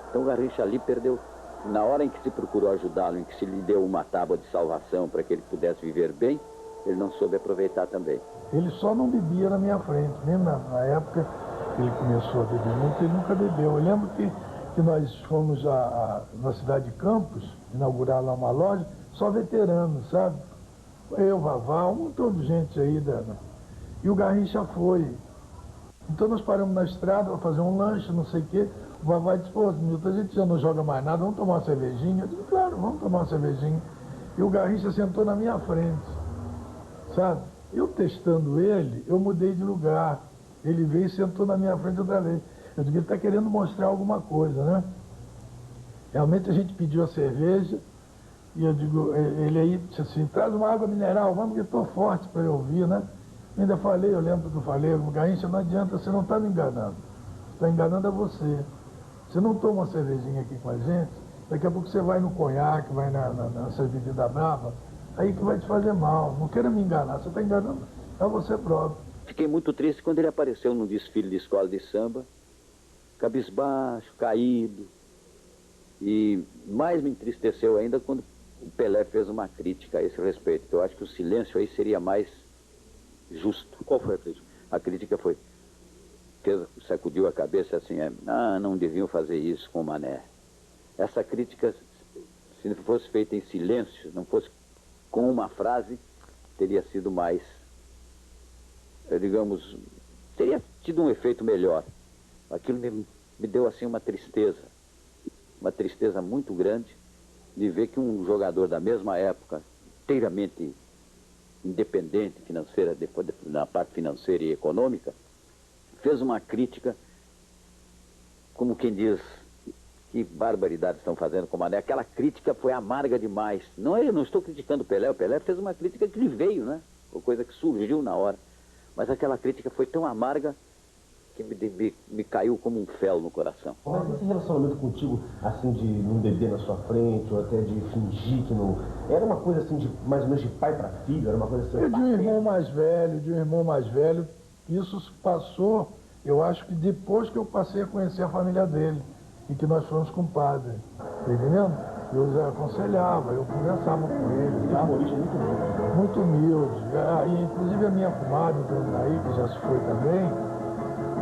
Então o Garrincha ali perdeu. Na hora em que se procurou ajudá-lo, em que se lhe deu uma tábua de salvação para que ele pudesse viver bem, ele não soube aproveitar também. Ele só não bebia na minha frente. Mesmo na época que ele começou a beber muito, ele nunca bebeu. Eu lembro que nós fomos na cidade de Campos, inaugurar lá uma loja, só veteranos, sabe? Eu, Vavá, um montão de gente aí. E o Garrincha foi. Então nós paramos na estrada para fazer um lanche, não sei o quê. O Vavá disse, pô, Milton, a gente já não joga mais nada, vamos tomar uma cervejinha? Eu disse, claro, vamos tomar uma cervejinha. E o Garrincha sentou na minha frente, sabe? Eu testando ele, eu mudei de lugar. Ele veio e sentou na minha frente outra vez. Eu digo, ele está querendo mostrar alguma coisa, né? Realmente a gente pediu a cerveja, e eu digo, ele aí disse assim, traz uma água mineral, vamos, que estou forte para eu ouvir, né? Eu ainda falei, eu lembro que eu falei, Garrincha, não adianta, você não está me enganando. Está enganando a você. Você não toma uma cervejinha aqui com a gente, daqui a pouco você vai no conhaque, vai nessa bebida brava, aí que vai te fazer mal. Não queira me enganar, você está enganando a você próprio. Fiquei muito triste quando ele apareceu num desfile de escola de samba, cabisbaixo, caído. E mais me entristeceu ainda quando o Pelé fez uma crítica a esse respeito, que eu acho que o silêncio aí seria mais justo. Qual foi a crítica? A crítica foi, sacudiu a cabeça assim, não deviam fazer isso com o Mané. Essa crítica, se fosse feita em silêncio, não fosse com uma frase, teria sido mais, digamos, teria tido um efeito melhor. Aquilo me deu assim uma tristeza muito grande de ver que um jogador da mesma época, inteiramente independente financeira, na parte financeira e econômica, fez uma crítica, como quem diz, que barbaridade estão fazendo com o Mané. Aquela crítica foi amarga demais. Eu não estou criticando o Pelé fez uma crítica que lhe veio, né? Foi coisa que surgiu na hora. Mas aquela crítica foi tão amarga que me caiu como um fel no coração. Mas esse relacionamento contigo, assim, de não beber na sua frente, ou até de fingir que não... Era uma coisa assim, de mais ou menos de pai para filho? Era uma coisa assim... De um irmão mais velho, isso passou, eu acho que depois que eu passei a conhecer a família dele, e que nós fomos compadres, tá entendendo? Eu aconselhava, eu conversava com ele. Tá? Muito humilde. E, inclusive a minha comadre, aí, que já se foi também,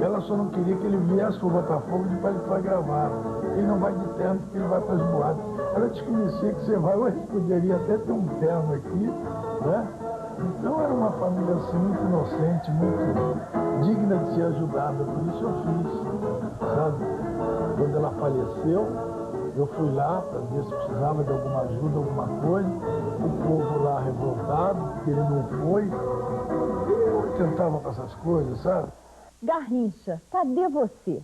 ela só não queria que ele viesse para o Botafogo de para ele foi gravar. Ele não vai de terno porque ele vai para as boates. Ela desconhecia que você vai, hoje poderia até ter um terno aqui, né? Então era uma família assim muito inocente, muito digna de ser ajudada, por isso eu fiz, sabe? Quando ela faleceu, eu fui lá para ver se precisava de alguma ajuda, alguma coisa. O povo lá revoltado, porque ele não foi. E eu tentava com essas coisas, sabe? Garrincha, cadê você?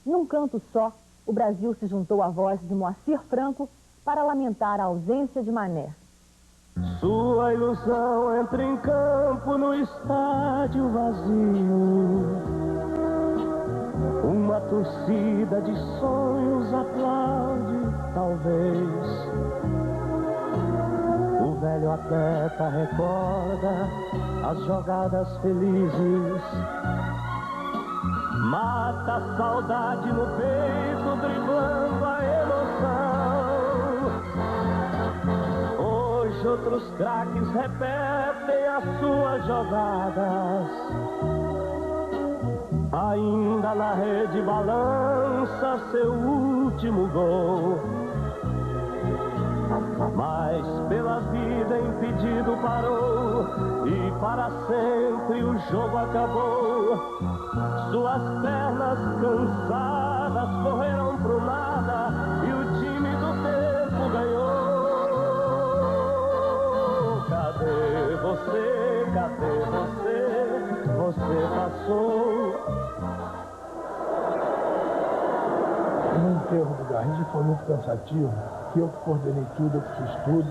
Num canto só, o Brasil se juntou à voz de Moacir Franco para lamentar a ausência de Mané. Sua ilusão entra em campo no estádio vazio. Uma torcida de sonhos aplaude, talvez. O velho atleta recorda as jogadas felizes. Mata a saudade no peito, driblando a emoção. Hoje outros craques repetem as suas jogadas. Ainda na rede balança seu último gol. Mas pela vida impedido parou, e para sempre o jogo acabou. Suas pernas cansadas correram pro nada, e o time do tempo ganhou. Cadê você? Cadê você? Você passou. No enterro do Garrincha foi muito cansativo, que eu que coordenei tudo, eu que fiz tudo.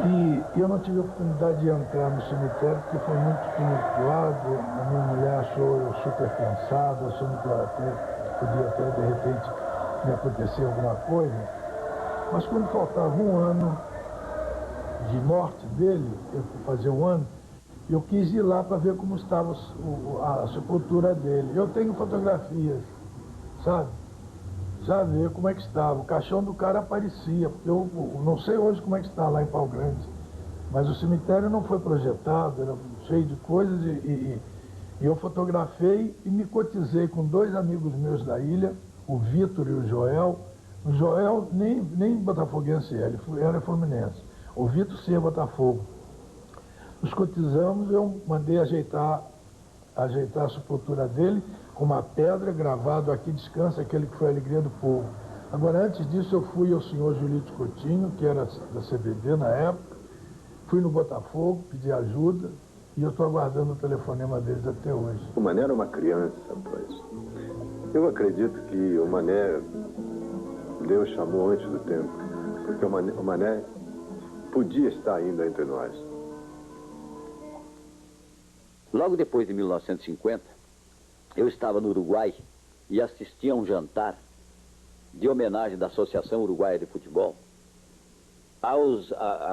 E eu não tive a oportunidade de entrar no cemitério porque foi muito tumultuado. A minha mulher achou eu super cansado, achando que eu podia até de repente me acontecer alguma coisa. Mas quando faltava um ano de morte dele, eu fazia um ano, eu quis ir lá para ver como estava a sepultura dele. Eu tenho fotografias, sabe? Já ver como é que estava. O caixão do cara aparecia, porque eu não sei hoje como é que está lá em Pau Grande, mas o cemitério não foi projetado, era cheio de coisas e eu fotografei e me cotizei com dois amigos meus da ilha, o Vitor e o Joel. O Joel nem botafoguense ele era fluminense. O Vitor sim é Botafogo. Nos cotizamos, eu mandei ajeitar a sepultura dele com uma pedra, gravado aqui, descansa aquele que foi a alegria do povo. Agora, antes disso, eu fui ao senhor Julito Coutinho, que era da CBD na época, fui no Botafogo, pedi ajuda, e eu estou aguardando o telefonema deles até hoje. O Mané era uma criança, rapaz. Eu acredito que o Mané, Deus chamou antes do tempo, porque o Mané podia estar ainda entre nós. Logo depois de 1950, eu estava no Uruguai e assisti a um jantar de homenagem da Associação Uruguaia de Futebol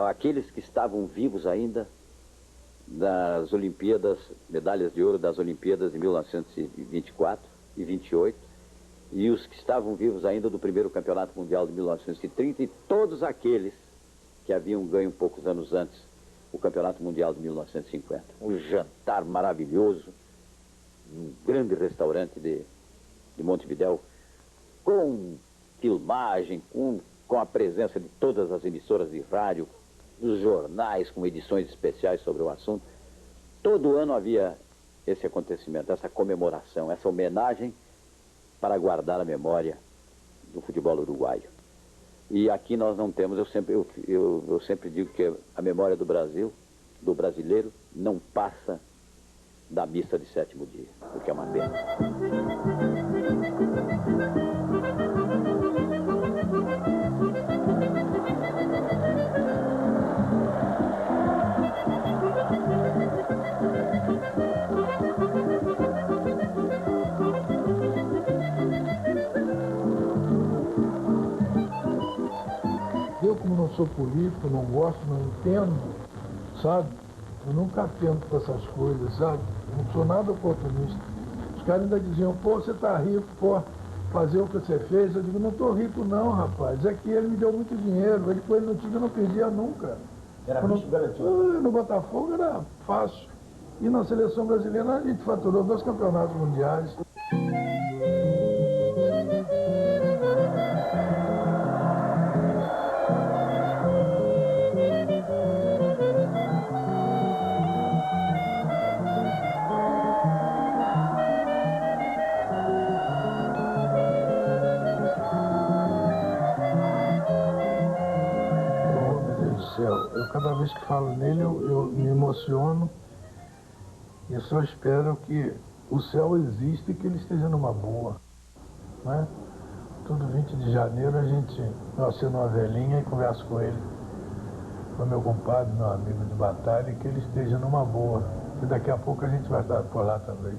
àqueles que estavam vivos ainda das Olimpíadas, medalhas de ouro das Olimpíadas de 1924 e 28, e os que estavam vivos ainda do primeiro Campeonato Mundial de 1930, e todos aqueles que haviam ganho poucos anos antes o Campeonato Mundial de 1950. Um jantar maravilhoso, um grande restaurante de Montevidéu, com filmagem, com a presença de todas as emissoras de rádio, dos jornais, com edições especiais sobre o assunto. Todo ano havia esse acontecimento, essa comemoração, essa homenagem para guardar a memória do futebol uruguaio. E aqui nós não temos, eu sempre digo que a memória do Brasil, do brasileiro, não passa da missa de sétimo dia, o que é uma pena. Eu, como não sou político, não gosto, não entendo, sabe? Eu nunca atento para essas coisas, sabe? Não sou nada oportunista. Os caras ainda diziam, pô, você tá rico, pô, fazer o que você fez. Eu digo, não tô rico não, rapaz. É que ele me deu muito dinheiro. Ele, com ele no time, eu não perdia nunca. Era bicho garantido. No Botafogo era fácil. E na seleção brasileira a gente faturou 2 campeonatos mundiais. Cada vez que falo nele, eu me emociono e só espero que o céu exista e que ele esteja numa boa, né? Todo 20 de janeiro eu acendo uma velhinha e converso com ele, com meu compadre, meu amigo de batalha, e que ele esteja numa boa, e daqui a pouco a gente vai estar por lá também.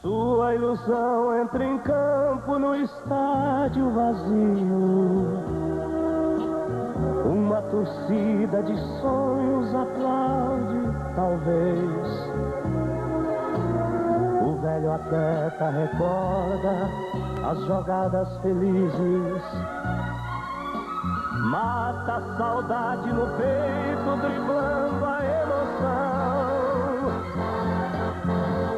Sua ilusão entra em campo no estádio vazio. Uma torcida de sonhos aplaude, talvez. O velho atleta recorda as jogadas felizes. Mata a saudade no peito, driblando a emoção.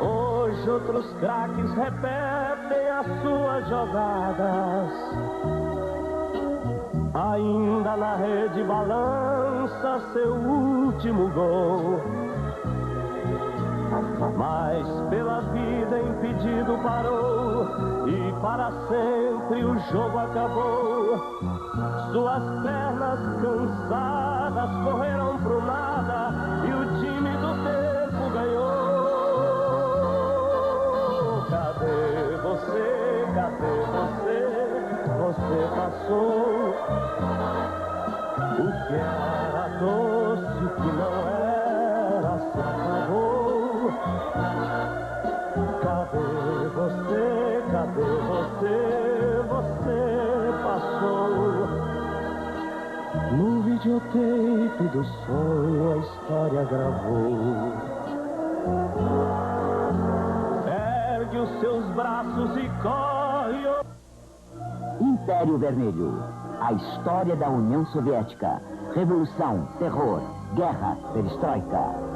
Hoje outros craques repetem as suas jogadas. Ainda na rede balança seu último gol. Mas pela vida impedido parou, e para sempre o jogo acabou. Suas pernas cansadas correram pro nada, e o time do tempo ganhou. Cadê você? Cadê você? Você passou. O que era doce, o que não era, se acabou. Cadê você? Cadê você? Você passou. No videotape do sonho a história gravou. Ergue os seus braços e corre. Império Vermelho. A história da União Soviética. Revolução, terror, guerra, perestroika.